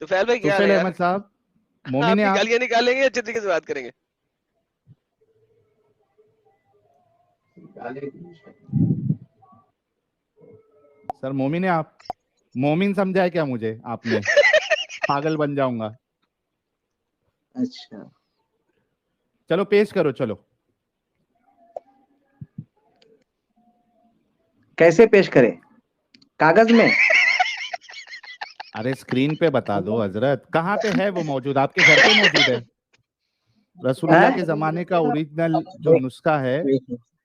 تو فیل بھائی کیا طفیل احمد صاحب مومن آپ ہیں کی آپ؟ گالیاں نکالیں گے اچھے طریقے سے بات کریں گے. سر مومن ہیں آپ؟ مومن سمجھا ہے کیا مجھے آپ نے؟ پاگل بن جاؤں گا. اچھا چلو پیش کرو. چلو کیسے پیش کرے؟ کاغذ میں؟ ارے اسکرین پہ بتا دو حضرت. کہاں پہ ہے وہ موجود؟ آپ کے گھر پہ موجود ہے؟ رسول اللہ کے زمانے کا اوریجنل جو نسخہ ہے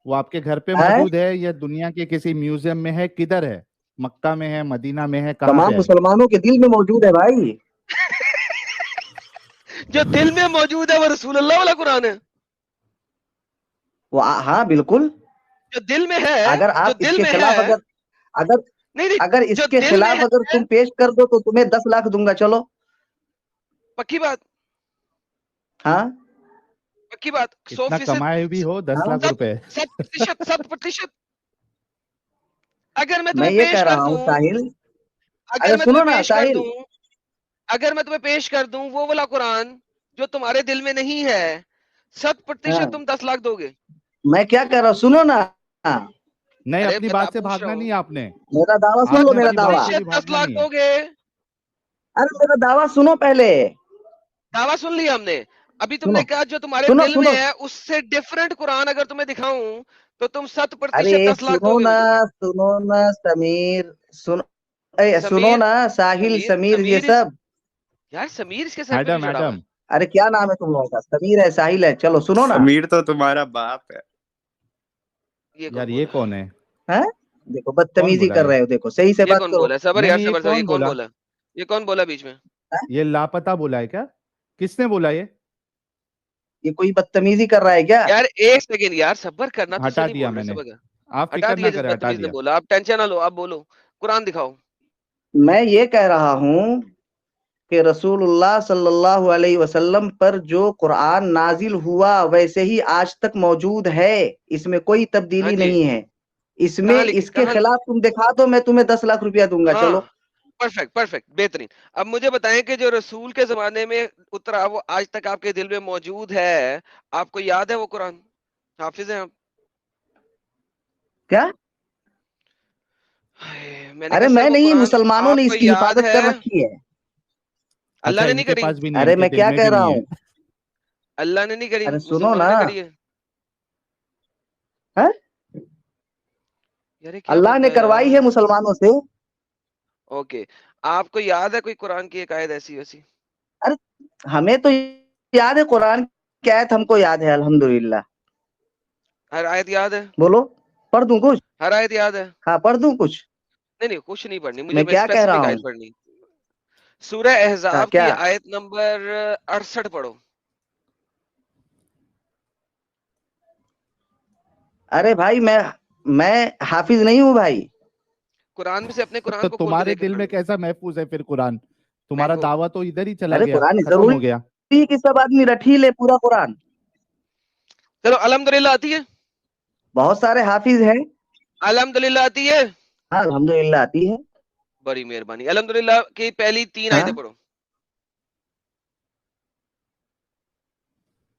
وہ آپ کے گھر پہ موجود ہے یا دنیا کے کسی میوزیم میں ہے؟ کدھر ہے؟ مکہ میں ہے، مدینہ میں ہے، کہاں تمام پہ ہے؟ مسلمانوں کے دل میں موجود ہے بھائی. جو دل میں موجود ہے وہ رسول اللہ والا قرآن ہے. وہ ہاں بالکل. جو دل میں ہے، اگر جو آپ اس دل کے میں خلاف ہے، اگر نہیں نہیں، اگر اس جو کے دل میں خلاف اگر ہے، تم پیش کر دو تو تمہیں 10 لاکھ دوں گا. چلو پکی بات، ہاں پکی بات. اتنا 100%، کمائے بھی ہو 10 لاکھ روپے؟ 100%. اگر میں میں تمہیں یہ کہہ پیش کر رہا ہوں دوں، ساحل. اگر اچھا میں سنو تمہیں نا پیش کر ساحل. دوں، اگر میں تمہیں پیش کر دوں وہ والا قرآن جو تمہارے دل میں نہیں ہے، 100% تم 10 لاکھ دو گے. میں کیا کہہ رہا ہوں سنو نا. نہیں، ارے اپنی بتا، بات سے پوچھ رہا بھاگنا ہوں. نہیں آپ نے. میرا دعویٰ سن آپ لو نے میرا اپنی بات دعویٰ. سے بھی 10 بھاگنا لاکھ نہیں ہے. دو گے. ارے میرا دعویٰ سنو پہلے. دعویٰ سن لیا ہم نے. ابھی تم سنو نے کہا جو تمہارے سنو دل میں سنو. ہے اس سے ڈفرنٹ قرآن اگر تمہیں دکھاؤں تو تم ارے 100% 10 لاکھ سنو دو گے نا مجھے. سنو نا سمیر. سنو سمیر، نا ساحل سمیر یہ سمیر سب. یار سمیر اس کے سر پہ کیوں ایڈم چڑھا ہوا ایڈم ہے؟ ارے کیا نام ہے تم لوگوں کا؟ سمیر ہے، ساحل ہے. چلو سنو نا. سمیر تو تمہارا باپ ہے. یہ یار کون یہ بولا؟ کون ہے؟ ہاں دیکھو کون بدتمیزی بولا کر یہ؟ رہے ہو. دیکھو صحیح سے یہ بات کون کرو. بولا؟ صبر نہیں یار، نہیں، یہ صبر. یہ کون کون بولا؟ بولا؟ یہ کون بولا بیچ میں؟ یہ لاپتہ بولا ہے کیا؟ کس نے بولا یہ؟ یہ کوئی بدتمیزی کر رہا ہے کیا؟ یار ایک سیکنڈ یار، صبر کرنا. تجھ سے ہٹا نہیں دیا بول رہے میں نے. صبر کر. آپ ہٹا فکر نہ دیا جس کریں، ہٹا بدتمیز نے دیا. بولا. آپ ٹینشن نہ لو، آپ بولو. قرآن دکھاؤ. میں یہ کہہ رہا ہوں کہ رسول اللہ صلی اللہ علیہ وسلم پر جو قرآن نازل ہوا ویسے ہی آج تک موجود ہے. اس میں کوئی ہاں تبدیلی جی. نہیں ہے. اس میں کہاں لکھی؟ اس کے خلاف تم دکھا دو میں تمہیں 10 لاکھ روپیہ دوں گا. ہاں، چلو پرفیکٹ پرفیکٹ، بہترین. اب مجھے بتائیں کہ جو رسول کے زمانے میں اترا وہ آج تک آپ کے دل میں موجود ہے. آپ کو یاد ہے وہ قرآن؟ حافظ ہیں آپ؟ کیا؟ میں نے ارے کہا سر میں وہ نہیں، قرآن مسلمانوں نے آپ اس کو کی یاد حفاظت ہے؟ کر رکھی ہے. اللہ اچھا، نے ان نہیں کے کری. پاس بھی نہیں، ارے ان کے میں دل کیا میں کہہ بھی رہا نہیں ہے. ہوں. اللہ نے نہیں کری، ارے سنو مسلمانوں نا. نے کری ہے. ہاں؟ یار یہ کیا اللہ بولتا نے ہے کروائی یار. ہے مسلمانوں سے. اوکے، آپ کو یاد ہے کوئی قرآن کی ایک آیت ایسی ویسی؟ ارے ہمیں تو یاد ہے قرآن کی آیت، ہم کو یاد ہے الحمدللہ. ہر آیت یاد ہے؟ بولو پڑھ دوں کچھ. ہر آیت یاد ہے؟ ہاں پڑھ دوں کچھ. نہیں نہیں، کچھ نہیں پڑھنی مجھے، میں کیا کہہ رہا اسپیسیفک ہوں. آیت پڑھنی. سورہ احزاب کی کیا؟ آیت نمبر 68 پڑھو. ارے بھائی میں حافظ نہیں ہوں بھائی. قرآن میں سے اپنے قرآن تو کو کھول کے تمہارے دیکھ کے دل پڑھ میں لو. کیسا محفوظ ہے پھر قرآن؟ تمہارا محفوظ. دعویٰ تو ادھر ہی چلا ارے گیا، قرآن ختم ہو گیا. ضروری کہ سب آدمی رٹ ہی لے پورا قرآن. چلو الحمدللہ آتی ہے؟ بہت سارے حافظ ہیں. الحمدللہ آتی ہے؟ ہاں الحمدللہ آتی ہے. بڑی مہربانی. الحمدللہ کی پہلی 3 ہاں آیتیں پڑھو.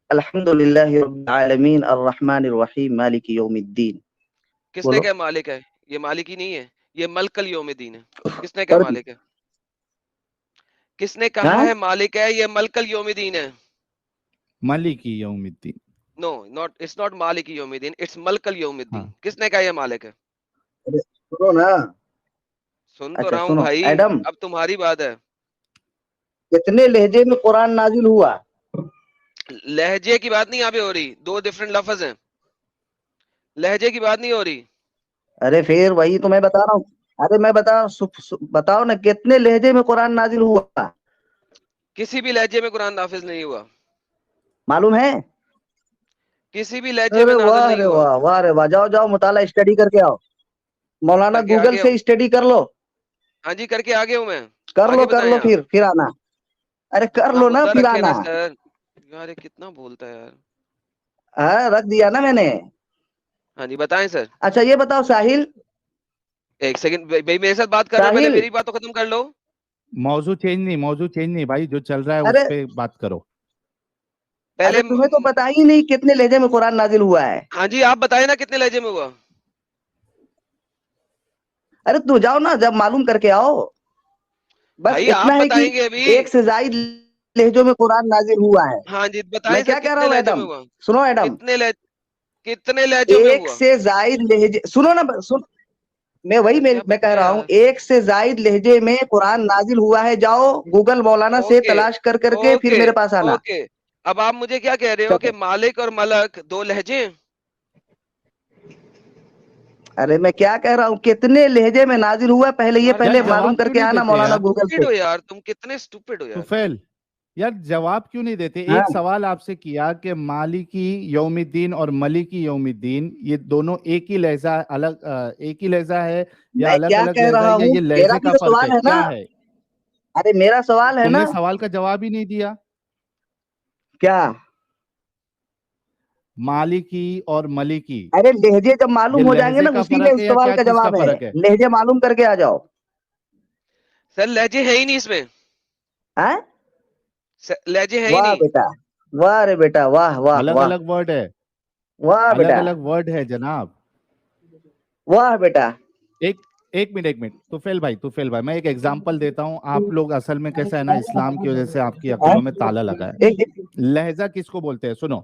الحمدللہ رب العالمین الرحمن الرحیم مالک یوم الدین. کس نے بولو. کہا مالک ہے؟ یہ مالک ہی نہیں ہے، یہ ملک الیوم الدین ہے. کس نے کہا پڑھ دی. مالک ہے؟ کس نے کہا ہاں ہے مالک ہے؟ یہ ملک الیوم الدین ہے. مالک یوم الدین. نو ناٹ، اٹس ناٹ مالک یوم الدین، اٹس ملک الیوم ہاں. الدین. کس نے کہا یہ مالک ہے؟ سنو نا. سن تو اچھا رہا ہوں سنو بھائی، ایڈم. اب تمہاری بات ہے. کتنے لہجے میں قرآن نازل ہوا؟ لہجے کی بات نہیں یہاں پہ ہو رہی، 2 ڈفرنٹ لفظ ہیں. لہجے کی بات نہیں ہو رہی. ارے پھر وہی تو میں بتا رہا ہوں. ارے میں بتاؤ نا کتنے لہجے میں قرآن نازل ہوا؟ کسی بھی لہجے میں قرآن نافذ نہیں ہوا. معلوم ہے؟ کسی بھی لہجے میں ارے نازل واہ نہیں رے ہوا. واہ، واہ رے واہ. جاؤ جاؤ مطالعہ اسٹڈی کر کے آؤ. مولانا کر کے گوگل آگے سے ہوں. اسٹڈی کر لو. ہاں جی، کر کے آگے ہوں میں. کر آگے لو کر بتائیں لو آپ. پھر آنا. ارے کر اپنا لو نا مدعا پھر رکھے آنا. نا سر. یار یہ کتنا بولتا ہے یار. ہاں رکھ دیا نا میں نے. ہاں جی بتائیں سر. اچھا یہ بتاؤ ساحل. ایک سیکنڈ بھائی، میرے ساتھ بات کر رہے ہو، پہلے ساحل میری بات تو ختم کر لو. मौजू चेंज नहीं भाई, जो चल रहा है अरे उस पे बात करो। पहले अरे तुम्हें तो पता ही नहीं कितने लहजे में कुरान नाजिल हुआ है। हाँ जी, आप बताए ना कितने लहजे में हुआ। अरे तू जाओ ना, जब मालूम करके आओ। बस भाई इतना आप है कि बताएंगे अभी। एक से जायद लहजों में कुरान नाजिल हुआ है। हाँ जी, बताएं मैं सर क्या कह रहा कितने हूँ लहजे में एडम, हुआ। सुनो एडम, कितने लहजों में एक हुआ। से जायद लहजे, सुनो ना, सुन, मैं वही सर क्या मैं कह बच्चे रहा हूँ, यार। एक से जायद लहजे में कुरान नाजिल हुआ है। जाओ गूगल मौलाना से ओके तलाश कर करके फिर ओके मेरे पास आना। ओके। अब आप मुझे क्या कह रहे हो कि चलो, मालिक और मलक दो लहजे हैं? अरे मैं क्या कह रहा हूँ, कितने लहजे में नाजिल हुआ पहले, ये यार यार पहले क्या मालूम जवाब क्यों करके नहीं आना देते मौलाना यार, गूगल स्टूपिड से। हो यार, तुम कितने स्टूपिड हो यार। तुफैल, यार जवाब क्यों नहीं देते? हाँ, एक सवाल आपसे किया कि मालिकी यौमिद्दीन और मलिकी यौमिद्दीन ये दोनों एक ही लहजा, एक ही लहजा है या मैं अलग क्या अलग कह लहजा रहा है, या हूँ, ये मेरा लहजे भी का तो फर्क सवाल है, है ना। क्या है? अरे मेरा सवाल है तुमने ना। सवाल का जवाब ही नहीं दिया। क्या? मालिकी और मलिकी, अरे लहजे जब ये मालूम हो जाएंगे लहजे ना, का उसी में फर्क इस है या सवाल क्या का चीज का जवाब है। फर्क है? लहजे मालूम करके आ जाओ। सर लहजे है ही नहीं इसमें। हैं? लहजे है ही वाह नहीं। बेटा, वाह रे बेटा, वाह वाह अलग वाह, अलग वर्ड है, वाह अलग बेटा, अलग वर्ड है जनाब। वाह बेटा। एक एक मिनट तुफेल भाई, मैं एक एग्जांपल देता हूँ। आप लोग असल में कैसा है ना, इस्लाम की वजह से आपकी हैं? अक्लों में ताला लगा है। लहजा किसको बोलते हैं? सुनो,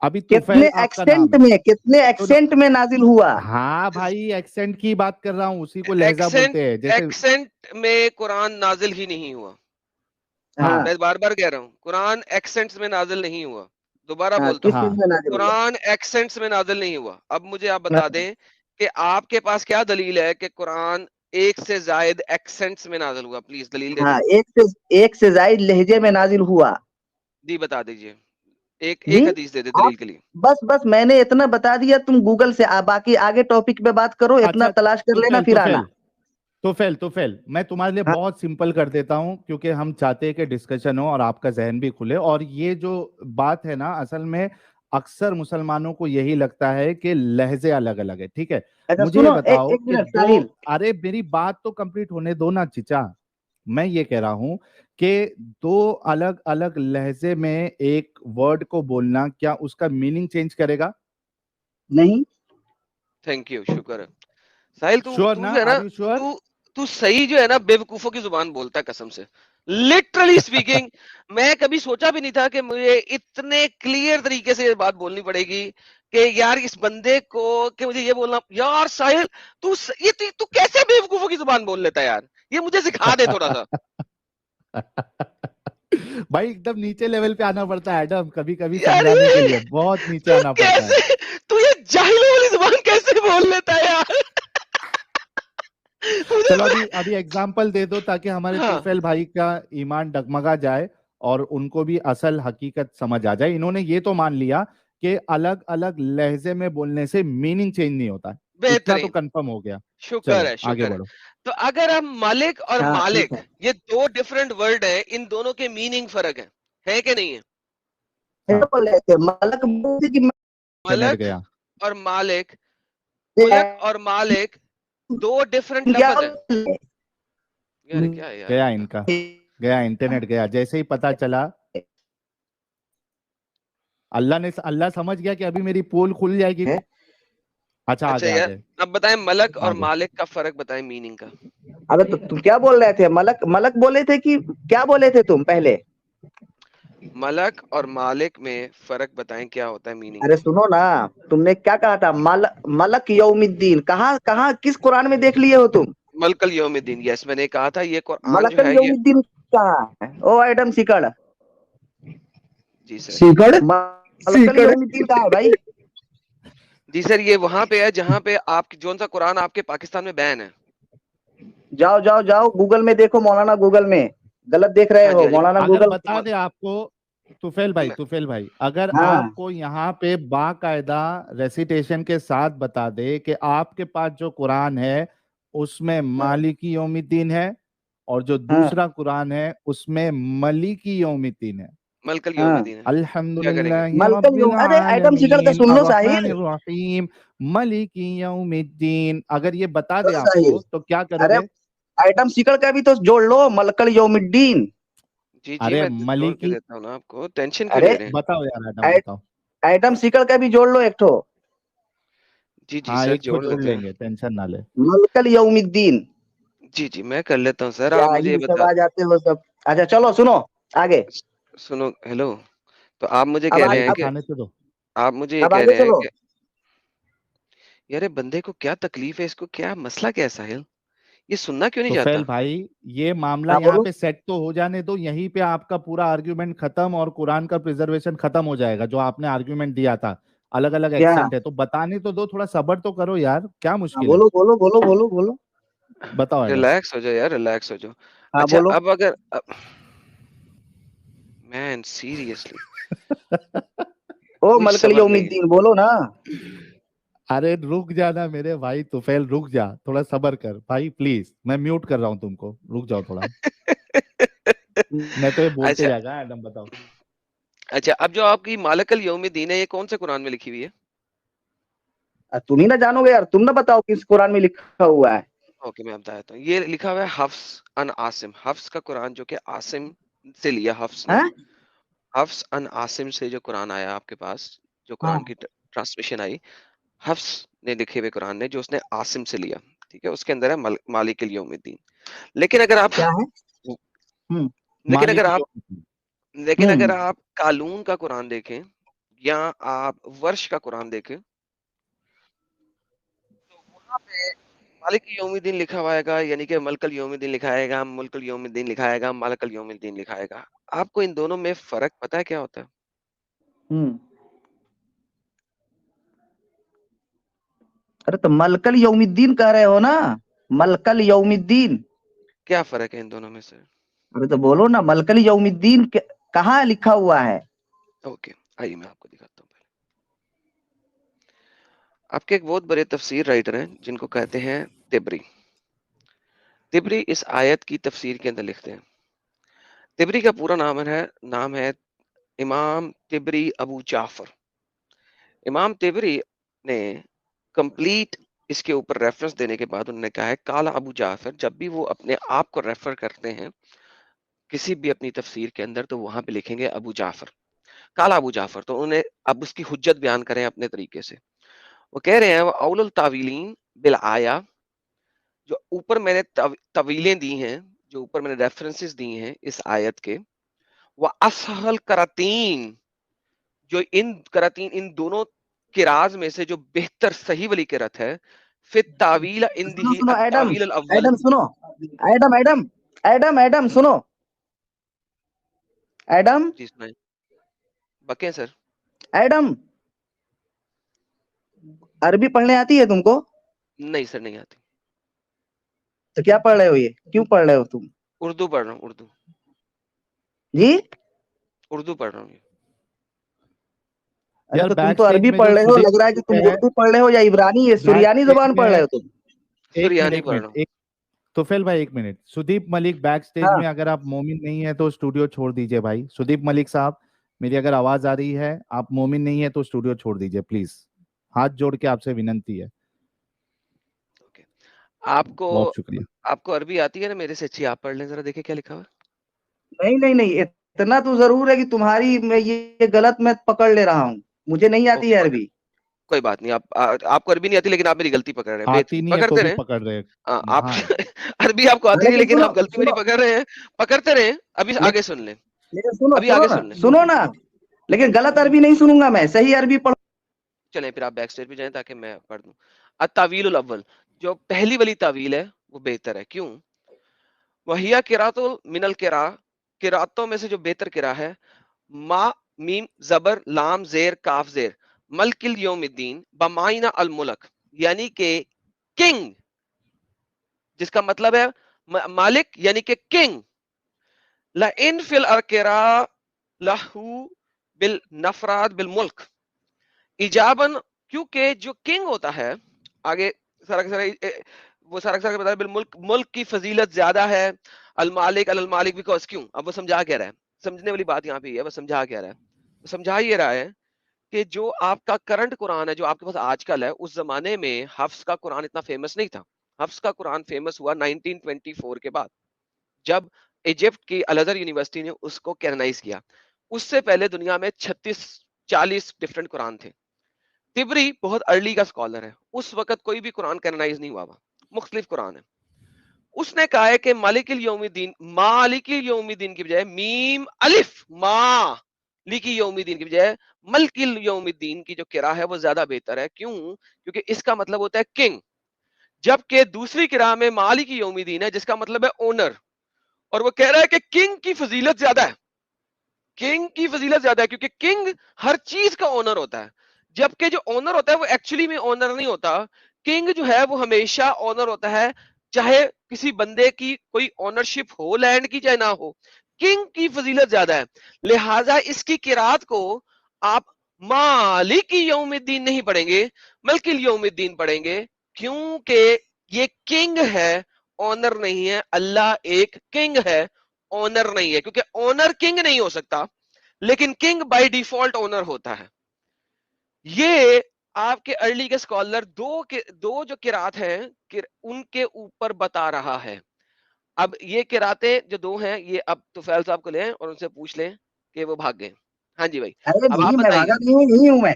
अभी कितने तुफैल आपका नाम एक्सेंट है। में, कितने सुनो, एक्सेंट में नाजिल हुआ। हाँ भाई, एक्सेंट की बात कर रहा हूँ, उसी को लहजा एक्सेंट बोलते हैं। जैसे एक्सेंट में कुरान नाजिल ही नहीं हुआ। हाँ, हाँ मैं बार बार कह रहा हूँ, कुरान एक्सेंट्स में नाजिल नहीं हुआ। दोबारा हाँ, बोलता किस हूँ, चीज हाँ, में नाजिल हुआ। कुरान एक्सेंट्स में नाजिल नहीं हुआ। अब मुझे आप हाँ, बता दें कि आपके पास क्या दलील है कि कुरान एक से जायद एक्सेंट्स में नाजिल हुआ। प्लीज दलील दे दें। हाँ, एक से जायद लहजे में नाजिल हुआ। जी बता दीजिए, एक जी, एक हदीस दे दे आप दलील के लिए। बस बस मैंने इतना बता दिया, तुम गूगल से बाकी आगे टॉपिक पे बात करो, इतना अच्छा, तलाश कर लेना तुफैल फिर आना। तुफैल तुफैल मैं तुम्हारे लिए हाँ, बहुत सिंपल कर देता हूं, क्योंकि हम चाहते हैं कि डिस्कशन हो और आपका जहन भी खुले। और ये जो बात है ना, असल में अक्सर मुसलमानों को यही लगता है कि लहजे अलग अलग है। ठीक है, अच्छा मुझे ये सुनो, बताओ एक कि मिनट दो, साहिल। अरे मेरी बात तो कंप्लीट होने दो ना चिचा। मैं ये कह रहा हूं कि दो अलग अलग लहजे में एक वर्ड को बोलना क्या उसका मीनिंग चेंज करेगा? नहीं, थैंक यू, शुक्र है। साहिल तू श्योर तू ना? जो है ना, आर यू श्योर? तू तू सही जो है ना बेवकूफों की जुबान बोलता है कसम से। लिटरली स्पीकिंग, मैं कभी सोचा भी नहीं था कि मुझे इतने क्लियर तरीके से ये बात बोलनी पड़ेगी कि यार इस बंदे को, कि मुझे ये बोलना। यार साहिल, तू कैसे बेवकूफों की जुबान बोल लेता है यार, ये मुझे सिखा दे थोड़ा सा। भाई एकदम नीचे लेवल पे आना पड़ता है एडम, कभी कभी यार समझाने के लिए बहुत नीचे तू आना पड़ता है। कैसे, तू ये जाहिलों वाली जुबान कैसे बोल लेता है यार। मुझे चलो अभी अभी एग्जाम्पल दे दो ताकि हमारे हाँ, तुफैल भाई का ईमान डगमगा जाए और उनको भी असल हकीकत समझ आ जाए। इन्होंने ये तो मान लिया कि अलग अलग लहजे में बोलने से मीनिंग चेंज नहीं होता है, इतना तो बेहतरीन, कंफर्म हो गया। शुक्र चलो है आगे शुक्र है। बढ़ो। तो अगर हम मालिक और हाँ ठीक मालिक, है। ये दो डिफरेंट वर्ड है, इन दोनों के मीनिंग फर्क है कि नहीं है। हाँ, ऐसा बोल रहे थे मलक बोलते कि इंटरनेट मलक गया। और मालिक, मैं मुलक और मालिक दो डिफरेंट क्या लफ्ज है। बोल यार क्या है यार गया इनका। इनका, गया इंटरनेट गया। जैसे ही पता चला, अल्लाह समझ गया कि अभी मेरी पोल खुल जाएगी। रहे? अच्छा अच्छा आगे यार, आगे अब बताएं मलक और आगे। मालिक का फर्क, बताएं मीनिंग का। अबे तो तुम क्या बोल रहे थे, मलक मलक बोले थे कि क्या बोले थे तुम पहले? मलक और मालिक में फर्क बताएं, क्या होता है मीनिंग। अरे सुनो ना, तुमने क्या कहा था, मलक यौमिद्दीन, कहाँ कहाँ किस कुरान में देख लिए हो तुम? मलकल यौमिद्दीन, यस मैंने कहा था, ये कुरान जो मलकल है ये। यौमिद्दीन कहाँ है? ओ एडम सिकड़, जी सर। सीकड़ मलकल यौमिद्दीन कहाँ है भाई? जी सर, ये वहां पे है जहां पे आपकी जोन सा कुरान आपके पाकिस्तान में बैन है। जाओ जाओ जाओ गूगल में देखो, मौलाना गूगल में गलत देख रहे हाँ जी हो, हाँ जी। मौलाना अगर गूगल। बता दे आपको, तुफेल भाई अगर हाँ आपको यहाँ पे बाकायदा रेसिटेशन के साथ बता दे कि आपके पास जो कुरान है उसमें मालिकी यौमिद्दीन है और जो हाँ दूसरा कुरान है उसमें मलिकी यौमिद्दीन है। मलकल हाँ, यौमिद्दीन है। क्या करेंगे। अल्हम्दुलिल्लाहि मलकल रब्बिल यौम, अरे एडम सिकड़ का आलमीन सुन लो साहिल। अर्रहमानिर रहीम मलिकी यौमिद्दीन, अगर ये बता दे आपको साहिल, तो क्या अरे करोगे? आइटम सीकड़ का भी तो जोड़ लो, मलकल यौमिद्दीन। जी अरे मैं जोड़ के मलिकी, देता हूँ ना आपको, टेंशन क्यों अरे ले रहे हैं? बताओ यार आइटम बताओ। आइटम सीकड़ का भी जोड़ लो एक ठो, जी हाँ सर एक ठो जोड़ जोड़ लेते हैं। लेंगे, टेंशन ना ले। मलकल यौमिद्दीन। जी मैं कर लेता हूँ सर, क्या आप मुझे ये ही सब बता, आ जाते हो सब। अच्छा चलो सुनो आगे। सुनो हेलो, तो आप मुझे अब कह आगे, रहे हैं कि, खाने तो दो। आप मुझे ये अब कह आगे रहे हैं चलो। कि यार ये बंदे को क्या तकलीफ है, इसको क्या मसला क्या है साहिल, ये सुनना क्यों नहीं तो फैल चाहता? भाई, ये मामला हाँ यहाँ बोलो। पे सेट तो हो जाने दो, यहीं पे आपका पूरा आर्ग्यूमेंट खत्म और कुरान का प्रिजर्वेशन खत्म हो जाएगा। जो आपने आर्ग्यूमेंट दिया था, अलग अलग क्या? एक्सेंट है, तो बताने तो दो, थोड़ा सब्र तो करो यार, क्या हाँ मुश्किल है? बोलो बोलो बोलो बोलो बोलो। बताओ मैडम। रिलैक्स हो जाओ यार, रिलैक्स हो जाओ। हाँ अच्छा बोलो। अब अगर मैन सीरियसली ओ कोई मलकल सब्र नहीं है। यौमिद्दीन बोलो ना। अरे रुक जाना मेरे भाई तुफैल, रुक जा, थोड़ा सब्र कर भाई प्लीज। मैं म्यूट कर रहा हूँ तुमको, रुक जाओ थोड़ा। नहीं तो ये बोलते अच्छा जाएगा। मैडम बताओ। अच्छा, अब जो आपकी मालकल यौमिद्दीन है, ये कौन से कुरान में लिखी हुई है? तुम ही ना जानोगे यार, तुम ना बताओ किस कुरान में लिखा हुआ है। ओके मैं बताता हूँ, ये लिखा हुआ है हफ्स अन आसिम, हफ्स का कुरान जो कि आसिम से लिया, हफ्स ने, हैं? हफ्स अन आसिम से जो कुरान आया आपके पास, जो हाँ। कुरान की ट्रांसमिशन आई, हफ्स ने लिखे हुए कुरान ने, जो उसने आसिम से लिया, ठीक है, उसके अंदर है मालिकिल यौमिद्दीन। लेकिन अगर आप क्या है? हम्म। लेकिन अगर मालिक आप यौमिद्दीन। लेकिन अगर हम्म। आप कालून का कुरान देखें या आप वर्ष का कुरान देखें, तो वहां पे मालिक यौमिद्दीन लिखा हुआ आएगा, यानी कि मलकल यौमिद्दीन लिखा आएगा, मुल्कल यौमिद्दीन लिखा आएगा, मालकल यौमिद्दीन लिखा आएगा। आपको इन दोनों में फर्क पता है क्या होता है? हम्म। अरे तो मलकल यौमिद्दीन कह रहे हो ना, मलकल यौमिद्दीन। क्या फर्क है इन दोनों में से? अरे तो बोलो ना, मलकल यौमिद्दीन कहाँ लिखा हुआ है? ओके आइए मैं आपको दिखाता हूँ। पहले आपके एक बहुत बड़े तफसीर राइटर हैं जिनको कहते हैं तिबरी। तिबरी इस आयत की तफसीर के अंदर लिखते हैं। तिबरी का पूरा नाम है इमाम तिबरी अबू जाफर। इमाम तिबरी ने कंप्लीट इसके ऊपर रेफरेंस देने के बाद उन्होंने कहा है काला अबू जाफर, जब भी वो अपने आप को रेफर करते हैं किसी भी अपनी तफसीर के अंदर, तो वहां पे लिखेंगे अबू जाफर, काला अबू जाफर। तो उन्हें अब उसकी हुज्जत बयान करें अपने तरीके से। वो कह रहे हैं वो औलुल तावीलीन बिल आया, जो ऊपर मैंने तवीलें दी हैं, जो ऊपर मैंने रेफरेंसेस दी हैं इस आयत के, वह असहल करातीन, जो इन करातीन इन दोनों किराज में से जो बेहतर सही वाली किरत है, फिर तावील सुनो इंदही सुनो एडम, तावील अव्वल। एडम सुनो, एडम एडम एडम एडम सुनो, एडम जी सुनाए बके सर। एडम, अरबी पढ़ने आती है तुमको? नहीं सर नहीं आती। तो क्या पढ़ रहे हो, ये क्यों पढ़ रहे हो तुम? उर्दू पढ़ रहा हूँ, उर्दू, जी? उर्दू पढ़ रहा हूँ। अरे यार तो तुम बैक तो स्टेज अरबी में पढ़ जो रहे हो, सुदीप लग रहा है कि तुम है, उर्दू पढ़ रहे हो या इब्रानी, ये बैक सुरियानी स्टेज जुबान में पढ़ है। रहे हो तुम। सुरियानी एक पढ़ मिनट रहा हूँ। एक, तुफैल भाई एक minute. Sudeep Malik back stage हाँ। में, अगर आप मोमिन नहीं है तो स्टूडियो छोड़ दीजिए भाई। सुदीप मलिक साहब, मेरी अगर आवाज आ रही है, आप मोमिन नहीं है तो स्टूडियो छोड़ दीजिए प्लीज, हाथ जोड़ के आपसे विनंती है। ओके, आपको बहुत शुक्रिया। आपको अरबी आती है ना, मेरे से अच्छी आप पढ़ लें जरा, देखिए क्या लिखा हुआ है। नहीं नहीं नहीं, इतना तो जरूर है कि तुम्हारी मैं ये गलत मैं पकड़ ले रहा हूँ, मुझे नहीं आती ओके है अरबी। कोई बात नहीं, आपको अरबी नहीं आती, लेकिन आप मेरी गलती पकड़ रहे हैं, आती नहीं है तो पकड़ते भी रहे। पकड़ रहे। आप हाँ। अरबी आपको आती नहीं, लेकिन लेकिन सुनो आप गलती मेरी सुनो, पकड़ रहे हैं, पकड़ते रहे। अभी आगे सुन लें, लेकिन सुनो अभी सुनो आगे ना, सुन लें। सुनो ना, लेकिन गलत अरबी नहीं सुनूंगा मैं, सही अरबी पढ़। चलें फिर आप बैक स्टेज पे जाएं ताकि मैं पढ़ दूं। अतावील अव्वल, जो पहली वाली तावील है वो बेहतर है। क्यों? वहिया किरातुल मिनल किरा, किरातों में से जो बेहतर किरा है, मा मीम जबर लाम जेर काफ जेर मलकिल यौमिद्दीन बमाइना अल मुल्क, यानी कि किंग, जिसका मतलब है मालिक यानी कि किंग। ला इन फिल अरकेरा लहू बिल नफराद बिल मुल्क इजाबन, क्योंकि जो किंग होता है, आगे सारा का सारा वो सारा का सारा बता बिल मुल्क, मुल्क की फजीलत ज्यादा है, अल मालिक अल मालिक बिकॉज, क्यों? अब वो समझा क्या रहा है, समझने वाली बात यहाँ पे है, वो समझा क्या रहा है, वो समझा ये रहा है कि जो आपका करंट कुरान है, जो आपके पास आजकल है, उस जमाने में हफ्स का कुरान इतना फेमस नहीं था। حفظ کا قرآن فیمس ہوا 1924 کے بعد، جب ایجپٹ کی الازہر یونیورسٹی نے اس کو کینونائز کیا. اس سے پہلے دنیا میں 36-40 ڈفرنٹ قرآن تھے. تبری بہت ارلی کا اسکالر ہے، اس وقت کوئی بھی قرآن کینونائز نہیں ہوا، مختلف قرآن ہے. اس نے کہا ہے کہ مالک الیوم الدین، مالک الیوم الدین کی بجائے میم الف مالک یوم الدین کی بجائے ملک الیوم الدین کی جو قرأ ہے وہ زیادہ بہتر ہے. کیوں؟ کیونکہ اس کا مطلب ہوتا ہے کنگ، جبکہ دوسری قرأ میں مالک یوم الدین ہے جس کا مطلب ہے اونر، اور وہ کہہ رہا ہے کہ کنگ کی فضیلت زیادہ ہے، کنگ کی فضیلت زیادہ ہے کیونکہ کنگ ہر چیز کا اونر ہوتا ہے، جبکہ جو اونر ہوتا ہے وہ ایکچولی میں اونر نہیں ہوتا. کنگ جو ہے وہ ہمیشہ اونر ہوتا ہے، چاہے کسی بندے کی کوئی اونرشپ ہو لینڈ کی چاہے نہ ہو، کنگ کی فضیلت زیادہ ہے. لہٰذا اس کی قرات کو آپ مالک یوم الدین نہیں پڑھیں گے، ملک یوم الدین پڑھیں گے، کیونکہ یہ کنگ ہے، اونر نہیں ہے. اللہ ایک کنگ ہے، اونر نہیں ہے، کیونکہ اونر کنگ نہیں ہو سکتا لیکن کنگ بائی ڈیفالٹ اونر ہوتا ہے. یہ آپ کے ارلی کے اسکالر دو جو قرات ہیں ان کے اوپر بتا رہا ہے. اب یہ قراتیں جو دو ہیں یہ اب طفیل صاحب کو لیں اور ان سے پوچھ لیں کہ وہ بھاگ گئے. ہاں جی بھائی، ارے اب آپ نہیں، میں بتائیے، بھاگا نہیں ہوں، یہی ہوں میں.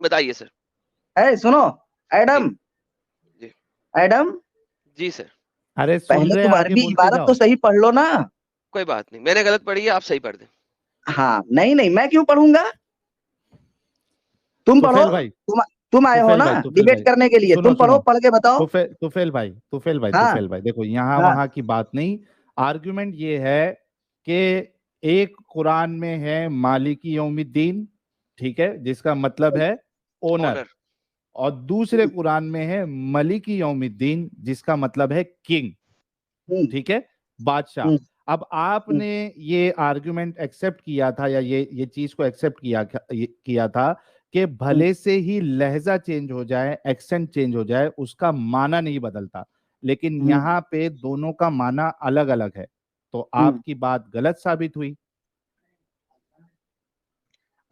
بتائیے سر. اے سنو ایڈم، جی ایڈم جی سر. ارے سن پہلے رہے تم آگے عربی بولتے عبارت جاؤ. تو صحیح پڑھ لو نا. کوئی بات نہیں، میں نے غلط پڑھی ہے، آپ صحیح پڑھ دیں. ہاں نہیں میں کیوں پڑھوں گا؟ تم پڑھو، طفیل بھائی، تم آئے ہو طفیل نا بھائی، طفیل ڈیبیٹ بھائی کرنے کے لیے، سنو تم سنو. پڑھو، پڑھ کے بتاؤ. طفیل بھائی، طفیل بھائی، ہاں طفیل بھائی دیکھو، یہاں ہاں وہاں کی بات نہیں. آرگیومنٹ یہ ہے کہ ایک قرآن میں ہے مالک یوم الدین، ٹھیک ہے، جس کا مطلب ہے اونر، اونر. اور دوسرے قرآن میں ہے ملک یوم الدین جس کا مطلب ہے کنگ، ہوں، ٹھیک ہے، بادشاہ. ہوں، اب آپ ہوں، نے یہ آرگیومنٹ ایکسپٹ کیا تھا یا یہ چیز کو ایکسپٹ کیا تھا کہ ہوں، بھلے سے ہی لہجہ چینج ہو جائے، ایکسنٹ چینج ہو جائے، اس کا معنی نہیں بدلتا. لیکن ہوں، یہاں پہ دونوں کا معنی الگ الگ ہے، تو ہوں. آپ کی بات غلط ثابت ہوئی.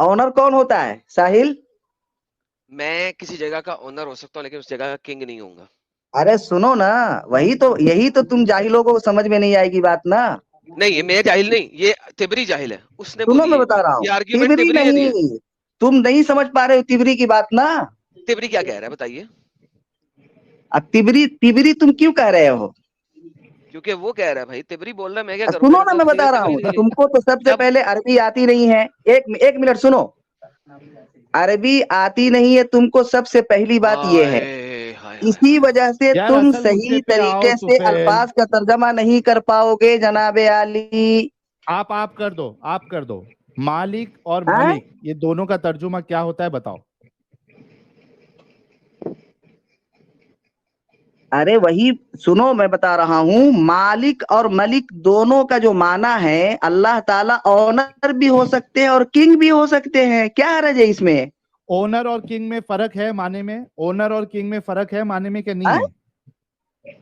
آنر کون ہوتا ہے ساحل؟ میں کسی جگہ کا اونر ہو سکتا ہوں لیکن اس جگہ کا کنگ نہیں ہوں گا. ارے سنو نا، یہی تو تم جاہلوں کو سمجھ میں نہیں آئے گی بات نا. نہیں یہ میں جاہل نہیں، یہ تبری جاہل ہے، اس نے سنو بولی میں ہے یہ بتا بات، رہا ہوں، یہ آرگیومنٹ تبری تبری نے دی ہے. نہیں، تم نہیں سمجھ پا رہے ہو تبری کی بات نا. تبری کیا کہہ رہا ہے بتائیے. اب تبری تم کیوں کہہ رہے ہو؟ کیونکہ وہ کہہ رہا ہے بھائی، تبری بول رہا ہے، میں کیا کروں، سنو میرے نا، تو میں بتا سیرت رہا کوئی ہوں نہیں. تم کو تو سب سے جب پہلے عربی آتی نہیں ہے. ایک منٹ سنو، عربی آتی نہیں ہے تم کو، سب سے پہلی بات یہ ہے. ہائے ہائے ہائے اسی ہائے. وجہ سے یار تم اصل صحیح مدے پہ آؤ طریقے سے طفیل. الفاظ کا ترجمہ نہیں کر پاؤ گے جناب علی. آپ کر دو، آپ کر دو. مالک اور ہاں؟ ملک یہ دونوں کا ترجمہ کیا ہوتا ہے بتاؤ. ارے وہی سنو، میں بتا رہا ہوں، مالک اور ملک دونوں کا جو معنی ہے، اللہ تعالیٰ اونر بھی ہو سکتے ہیں اور کنگ بھی ہو سکتے ہیں. کیا حرج ہے اس میں؟ اونر اور کنگ میں فرق ہے معنی میں؟ اونر اور کنگ میں فرق ہے معنی میں کہ نہیں ہاں؟ ہے؟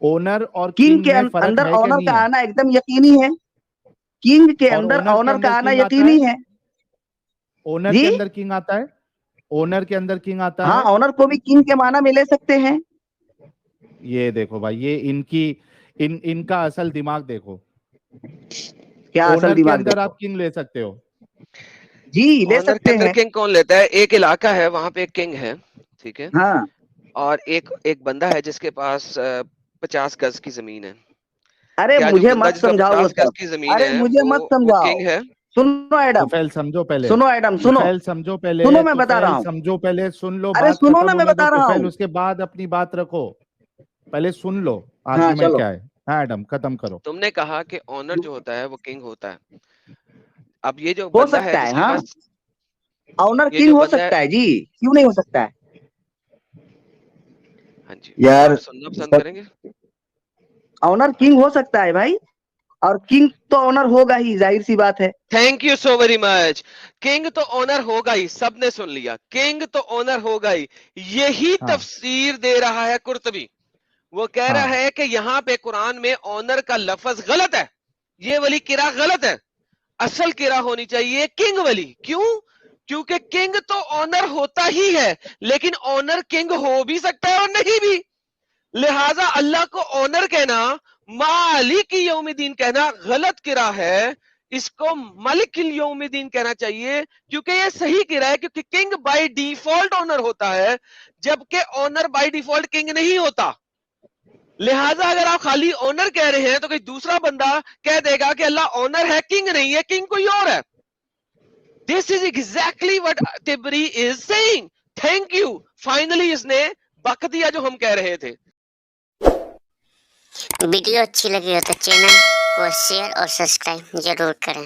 اونر اور کنگ کنگ کے میں فرق اندر ہے کہ آنر نہیں کا ہے؟ آنا ایک دم یقینی ہے. کنگ کے اور اندر اونر کے آنر اندر کا آنا کنگ آتا ہے؟ یقینی ہے. اونر جی کے اندر کنگ آتا ہے؟ اونر کے اندر کنگ آتا ہاں، ہے؟ آنر کو بھی کنگ کے معنی میں لے سکتے ہیں. یہ دیکھو بھائی، یہ ان کا اصل دماغ دیکھو. کیا اصل اونر کے دماغ اندر دیکھو؟ آپ کنگ لے سکتے ہو. جی لے آنر کے سکتے اندر ہیں. کنگ کون لیتا ہے؟ ایک علاقہ ہے وہاں پہ ایک کنگ ہے، ٹھیک ہے، ہاں اور ایک بندہ ہے جس کے پاس 50 گز کی زمین ہے. ارے کیا جو مجھے بندہ مت جس کا سمجھاؤ وہ 50 گز سب. کی زمین ارے ہے مجھے مت وہ سمجھاؤ. کنگ ہے؟ سنو ایڈم، طفیل سمجھو پہلے، سنو ایڈم، سنو طفیل سمجھو پہلے، سنو، میں بتا رہا طفیل ہوں. سمجھو پہلے، سن لو، ارے بات سنو نا، ختم میں ہونے دو بتا رہا طفیل، ہوں. اس کے بعد اپنی بات رکھو. پہلے سن لو ہاں آرگیومنٹ چلو. کیا ہے. ہاں ایڈم ختم کرو. تم نے کہا کہ آنر جو ہوتا ہے وہ کنگ ہوتا ہے. اب یہ جو ہو بندہ ہے سکتا ہے، جس کے ہاں، پاس، آنر یہ کنگ جو ہو بندہ ہے، سکتا ہے. جی کیوں نہیں ہو سکتا ہے ہاں جی، یار؟ آپ سننا پسند کریں گے؟ آنر ہاں کنگ جی، ہو سکتا ہے بھائی، اور کنگ تو آنر ہوگا ہی، ظاہر سی بات ہے. Thank you so very much. King تو آنر ہوگا ہی، سب نے سن لیا، کنگ تو آنر ہوگا ہی. یہی ہاں تفسیر دے رہا ہے قرطبی. وہ کہہ ہاں رہا ہے کہ یہاں پہ قرآن میں آنر کا لفظ غلط ہے، یہ والی قرا غلط ہے، اصل قرا ہونی چاہیے کنگ والی. کیوں؟ کیونکہ کنگ تو آنر ہوتا ہی ہے، لیکن آنر کنگ ہو بھی سکتا ہے اور نہیں بھی. لہذا اللہ کو آنر کہنا، مالک یوم الدین کہنا غلط قرا ہے، اس کو ملک یوم الدین کہنا چاہیے، کیونکہ یہ صحیح قرا ہے، کیونکہ کنگ بائی ڈیفالٹ آنر ہوتا ہے، جبکہ آنر بائی ڈیفالٹ کنگ نہیں ہوتا۔ لہٰذا اگر آپ خالی آنر کہہ رہے ہیں تو کوئی دوسرا بندہ کہہ دے گا کہ اللہ آنر ہے، کنگ نہیں ہے، کنگ کوئی اور ہے۔ دس از ایگزیکٹلی وٹ تبری is saying. Thank you, finally اس نے بک دیا جو ہم کہہ رہے تھے۔ ویڈیو اچھی لگی ہو تو چینل کو شیئر اور سبسکرائب ضرور کریں۔